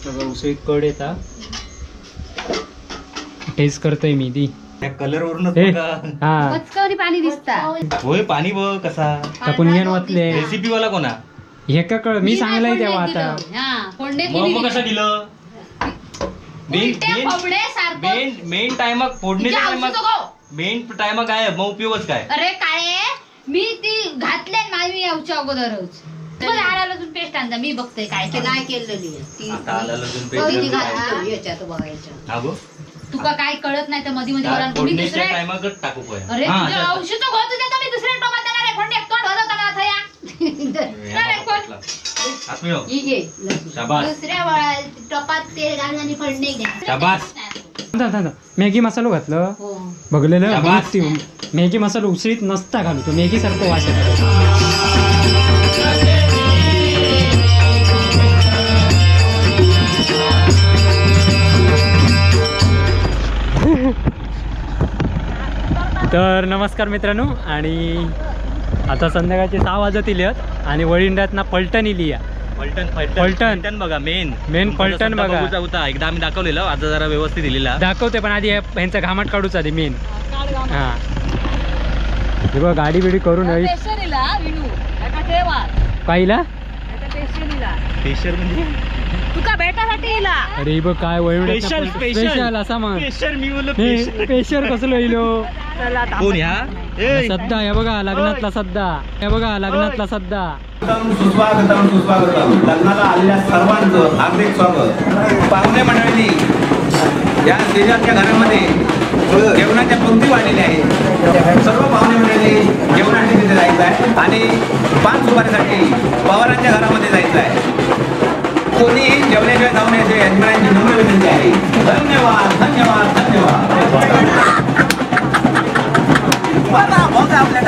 उसळीत कड येता टेस्ट करतोय मी ती कलर वरून पाणी दिसता होय पाणी बघ कसा टाकून घेऊन वाचले रेसिपी वाला कोणा हे का कळ मी सांगलंय तेव्हा आता मग कसं दिलं मेन टायमाक फोडणीच्या टायमाक मेन टायमाक काय मग उपयोगच काय अरे काय मी ती घातले माझी याच्या अगोदरच आला लसूण पेस्ट आणता मी बघते काय काय केलेली याच्यात बघायचं तुका काय कळत नाही तर मध्ये मध्ये टायमाकच टाकू अरे औषध होत मी दुसऱ्या टोमात देणार आहे पण एक तोंड होत दुसऱ्या टोपात तेल घालून आणि फोडणी द्या. मॅगी मसालो घातलं बघलेलं मॅगी मसाला उसळीत नसता घालू तो मॅगी सारखं वास तर नमस्कार मित्रांनो आणि आता संध्याकाळचे 6 वाजतील आणि वळिंड्यात ना पलटण इली पलटण बघा मेन पलटण बघा होता एकदा आम्ही दाखवलेलं आता जरा व्यवस्थित दिलेला दाखवते पण आधी यांचा घामाट काढूच आधी मेन हा हे बघ गाडी बिडी करून पाहिला स्पेशल म्हणजे तुका भेटासाठी इला अरे बघ काय वळून स्पेशल असा मग स्पेशल कसलो इलो कोण ह्या सद्दा हे बघा लग्नातला सद्दा सुस्वागतम लग्नाला आलेल्या सर्वांचं हार्दिक स्वागत. पाहुणे मंडळी या शेजारच्या घरामध्ये जेवणाच्या पंक्ती वाढलेल्या आहेत. सर्व पाहुणे मंडळी जेवणासाठी तिथे जायचं आहे आणि 5 सुपारीसाठी पवारांच्या घरामध्ये जायचं आहे. कोणी जेवण्याशिवाय जाऊ नये यजमानांची नम्र विनंती आहे. धन्यवाद धन्यवाद धन्यवाद. आपल्या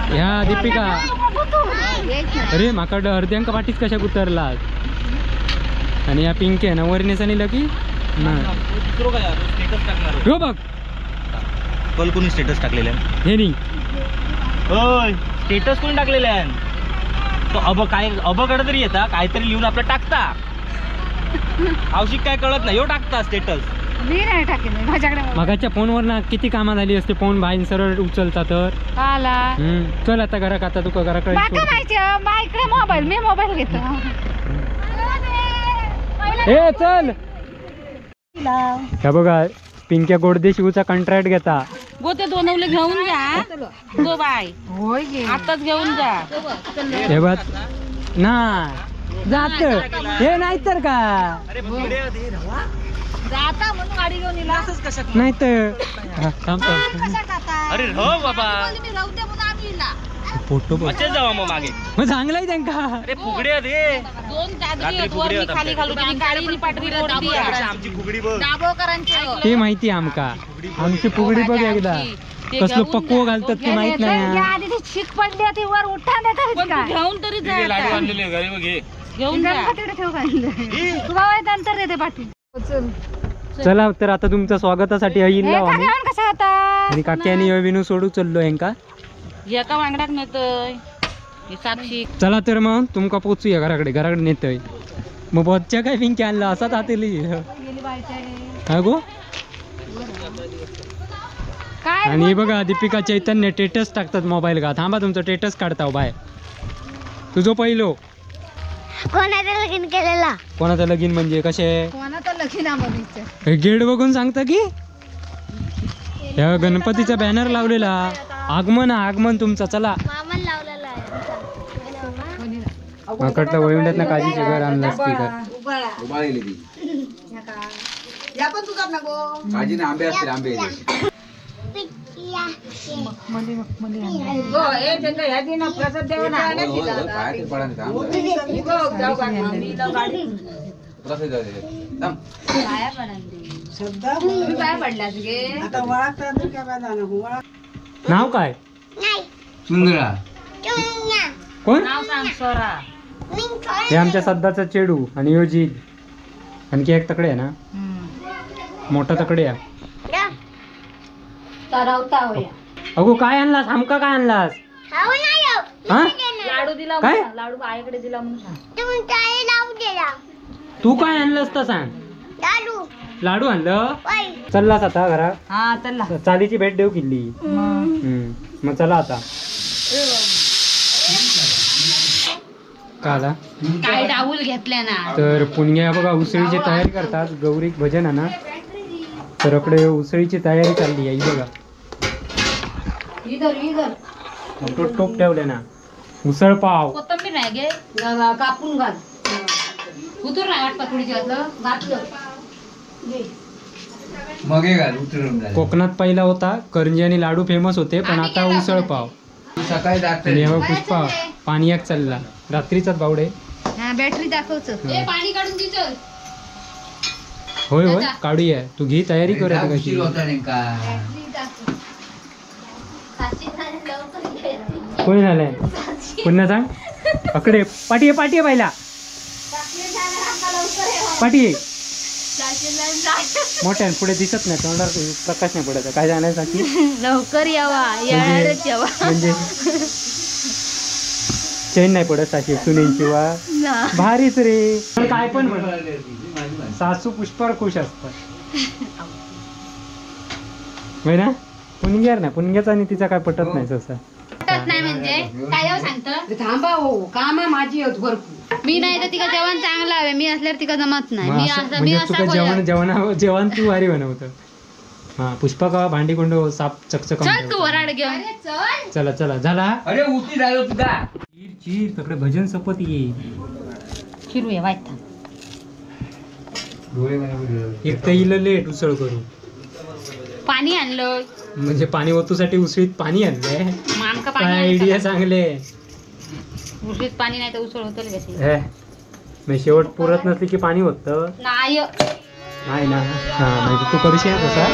ह्या दीपिका अरे माकड अर्ध्यांक पाठीच कशा उतरला आणि या पिंकी आहे ना वरनेस आणि लकी हो बघ कल कोणी स्टेटस टाकलेलं आहे हे नाही होय स्टेटस कोणी टाकलेलं आहे तो काय कडे तरी येता काहीतरी लिहून आपलं टाकता आवश्यक काय कळत नाही टाकता स्टेटस मी नाही टाकेन माझ्याकडे मगाच्या फोनवर ना किती कामा झाली असते फोन बाईन सरळ उचलता तर चल आता घरात आता तुका घराकडे इकडे मोबाईल मी मोबाईल घेतो ए चल हे बघा पिंक्या गोडदे शिवचा कॉन्ट्रॅक्ट घेता गोते दोनवले घेऊन जा गो बाय होय घे आताच घेऊन जा हे बघ ना जात हे नाही तर का जाता म्हणून गाडी घेऊन इला असंच कशात नाही तर अरे हो बाबा मी राहते म्हणून आम्ही इला फोटो मचेच जावा मग मागे मग चांगलाय त्यांका अरे फुगडे रे 2 चादरी वर मी खाली घालू तुम्ही काळी पाटवी रोडती आमची फुगडी बघ दाभोकरांची ते माहिती आमका आमची फुगडी बघ एकदा कसलं पक्व घालतात ते माहित नाही आधी ती शिक पडली ती वर उठा देतात का घेऊन तरी जा लाडू आणलेले घरी बघ घे घेऊन जा तिकडे ठेव काय तू बाबा नंतर देते पाठी चला तर आता तुमच्या स्वागतासाठी येईल कसा होता आणि काकी विनू सोडू चाललो यांका एका वांगडाक नेतोय साक्षी चला तर मग तुमका पोचूया घराकडे नेतोय मग बच्चा काय पिंकी आणला असाच हातेली गो आणि बघा दीपिका चैतन्य टेटस टाकतात मोबाईल का थांबा तुमचं टेटस काढता बाय तुझं पहिलो कोणाचं लगीन म्हणजे कसे गेट बघून सांगता की या गणपतीचा बॅनर लावलेला आगमन तुमचा चला माकडला वळवण्यात ना काजीचे घर आणलं स्पीकर नाव काय? सुंदरा. कोण? हे आमच्या सध्याचा चेडू आणि योजित. आणखी एक तकडे आहे ना, मोठा तकडे आहे. अगो काय आणलास? आमका काय आणलास? हा? लाडू दिला काय? लाडू आईकडे दिला म्हणून सांग. तू काय आणलंस तर सांग. लाडू आणलं? चललास आता घरात? हा चला. चालीची भेट देऊ किल्ली. मग चला आता. काला काय डाऊल घेतल्या ना. तर पुण्या बघा उसळीची तयारी करतात. गौरीक भजन आहे ना, तर इकडे उसळीची तयारी चालली आहे. बघा मोठं टोप ठेवले ना. उसळ पाव. कोथंबीर नाही गे कापून घाल. उतूर नाही वाटत थोडीची घातलं घातलं. मग हे घाल उतरून घाल. कोकणात पहिला होता करंजी आणि लाडू फेमस होते, पण आता उसळ पाव. सकाळी आणि हवा पुष्पा पाणी एक चालला रात्रीचाच बावडे. बॅटरी दाखवचं. पाणी काढून दे चल. होय होय काढूया. तू घे तयारी करूया कशी. कोणी झालंय पुन्हा सांग. अकडे पाठी आहे, पाठी आहे पहिला पाठी आहे. मोठ्या पुढे दिसत नाही, तोंडावर प्रकाश नाही पडत. काय जाण्यासाठी लवकर यावा येणारच यावा. म्हणजे चैन नाही पडत साशी सुनेंची वा. भारीच रे. पण काय पण म्हण, सासू पुष्पावर खुश असतात होय ना. पुणग्यार नाही, पुणग्याचा आणि तिचा काय पटत नाही तसं. पटत नाही म्हणजे काय सांगतं. थांबा हो, काम आहे माझी भरपूर. मी नाही तर तिका जेवण चांगलं हवे. मी असल्यावर तिका जमत नाही. मी असं मी म्हणजे तुका जेवण तू भारी बनवतं. हा पुष्पा का भांडी कोंड साप चकचक. चल तू वराड घेऊन. चला चला झाला. अरे उती झालं तुझा. चीर चीर तकडे भजन सपत येईल. फिरूया वाईट. एक तर येईल लेट उसळ करू. पाणी आणलं म्हणजे पाणी ओतूसाठी उसळीत पाणी आणलंय. मानका काय पाणी आयडिया चांगले. उशीत पाणी नाही तर उसळ होतं कशी. मी शेवट पुरत नसली की पाणी होत नाही नाही ना. हा म्हणजे तू करशील तसा.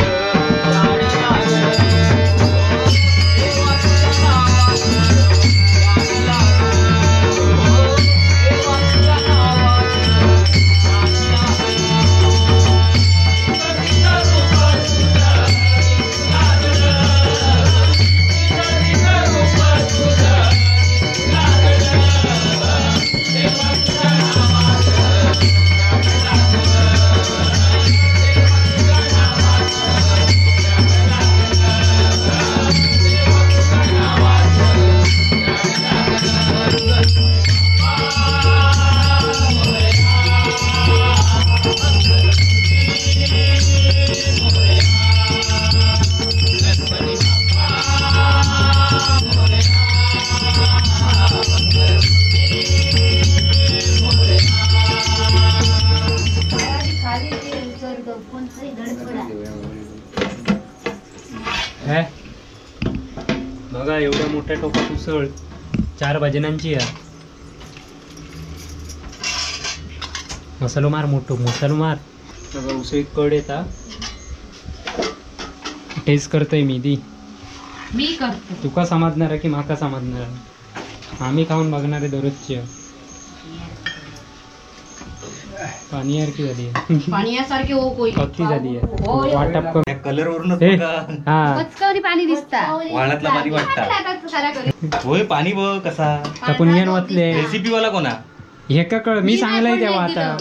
बघा एवढ्या मोठ्या टोपात उसळ 4 भजनांची आहे. मसालो मार मोठो मसालो मार. सगळं उसळीत कड येता. टेस्ट करतोय मी दी. मी करतो. तुका समजणार की माका समजणार. आम्ही खाऊन बघणार आहे दररोजची. पाणीसारखी झाली आहे. पाण्यासारखे हो कोई कत्ती झाली आहे. वाटप कमी. कलर वरून हा कचकवरी पाणी दिसता. वाळातला पाणी वाटतं. होय पाणी बघ कसा. पुणग्यान वाचले. रेसिपी वाला कोणा. हे का कळ मी सांगलंय तेव्हा आता.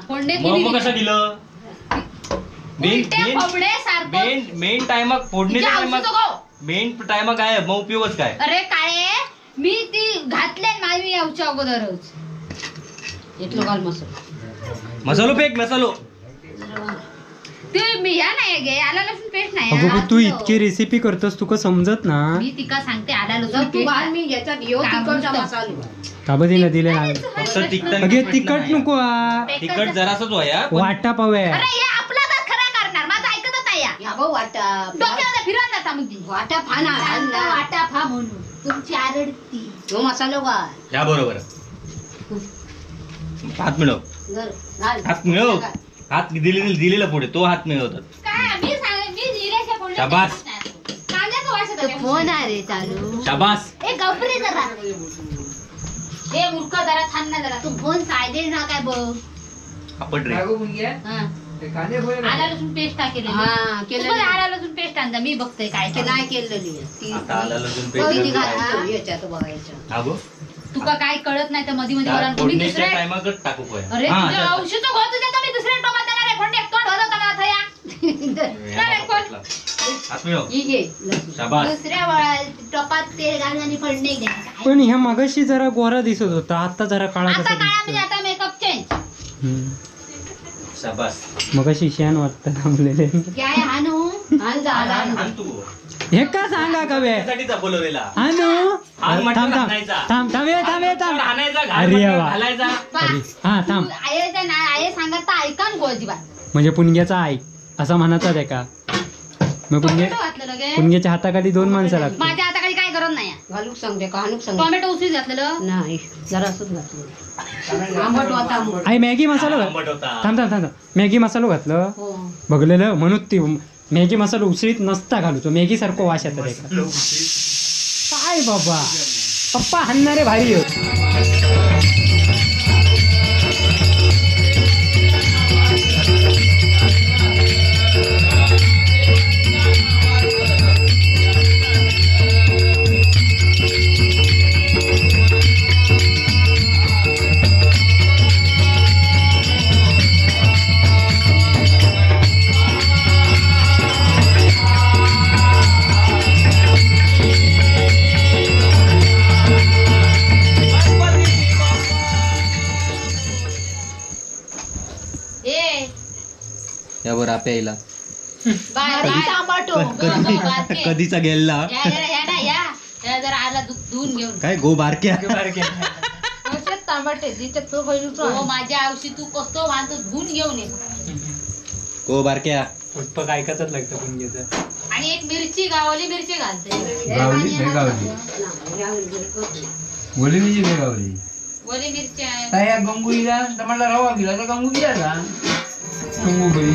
मग कसं दिलं. मेन टायमाक फोडणीच्या टायमाक मेन टायमाक काय मग उपयोगच काय. अरे काय मी ती घातले माझी यावच्या अगोदरच. इतलो घाल मसाला. मसालो पेक मसालो. ते मी या नाही गे आला लसूण पेस्ट नाही. अगं तू इतकी रेसिपी करतोस तुका समजत ना. मी तिका सांगते आला लसूण तू घाल मी याच्यात येऊ तिकडचा मसाला. काबदीला दिले ना. फक्त तिखट अगे तिखट नको तिखट जरासच वया. वाटा पाव्या. अरे हे आपला तर खरा करणार. माझं ऐकतच नाही या. या भाऊ वाटा. डोक्याला फिरवून जाता सांगते वाटा फाना कांदा वाटा फा म्हणून तुमची आरडती तो मसालो घाल या बरोबर हात मिळव घाल हात मिळव हात दिलेला पुढे तो हात मिळवतात काय मी सांग मी दिल्याच्या बोलले शाबास. कांद्याचं वास येतं. फोन आहे चालू शाबास ए गप्परे जरा ए मूर्ख जरा थांब ना जरा तू फोन सायडे ना काय बघ आपण रे हा आला लसूण पेस्ट टाकेली हा, केलेली. आला लसूण पेस्ट आणता मी बघते काय ते नाही केलेली ती आता आला लसूण पहिली पेस्ट घाल याच्यात बघायचं हा गो तुका काय कळत नाही तर मध्ये मध्ये वरान कोणी फोडणीच्या दुसऱ्या टायमाकच टाकू पोहे. अरे हा, तुझ्या आता- औषध गोत देतो मी दुसऱ्या टोमात देणार आहे पण एक तोंड होतं का थया या नाही, बाबा कुठला? हात मिळव ही घे लसूण. शाबास दुसऱ्या टोपात तेल घालून आणि फोडणी द्या पण ह्या मगाशी जरा गोरा दिसत होता आता जरा काळा आता कसा काळामध्ये दिसतो आता मेकअप चेंज शाबास मगाशी शान वाटतं थांबलेले काय हानू आण जा, आण, आण. आण तू हे का सांगा कवे त्यासाठीच बोलवलेला आणू हात म्हटलं थांब थांब आणायचा. थांब थांब ये, थांब ये, थांब आणायचा अरे वा. घालायचा अरे, हा थांब आयच्या ना आय सांगत तर ऐका ना गोजीबात म्हणजे पुणग्याचा आई असा म्हणाचा आहे का मग टोमॅटो घातलं लगे पुणग्याच्या हाताखाली 2 माणसं लागतात माझ्या हाताखाली काय गरज नाही घालूक सांगते का आणूक सांगते टोमॅटो उशीर घातलेलं नाही जरा असंच घातलं आंबट होता आंबट. आई मॅगी मसाला घात आंबट होता. थांब थांब थांब थांब. मॅगी मसाला घातलं हो बघलेलं म्हणून ती मॅगी मसाला उसळीत नसता घालू तो मॅगी सारखं वास येतं त्याचा. काय बाबा पप्पा हाणणारे भारी हो. ए यावर आपे यायला बाय बाय कधीचा गेला या ना या जरा आला धुवून घेऊन काय गो बारक्या तांबटे तिथे तो हो माझ्या औषधी तू कसतो मानतो धुवून घेऊन ये गो बारक्या फुटपक ऐकतच लागतं पुणग्याचं आणि एक मिरची गावली मिरची घालते ओली मिरची आहे गंगुईला टमाटा रवा गेला तर गंगू गेला गंगूबाई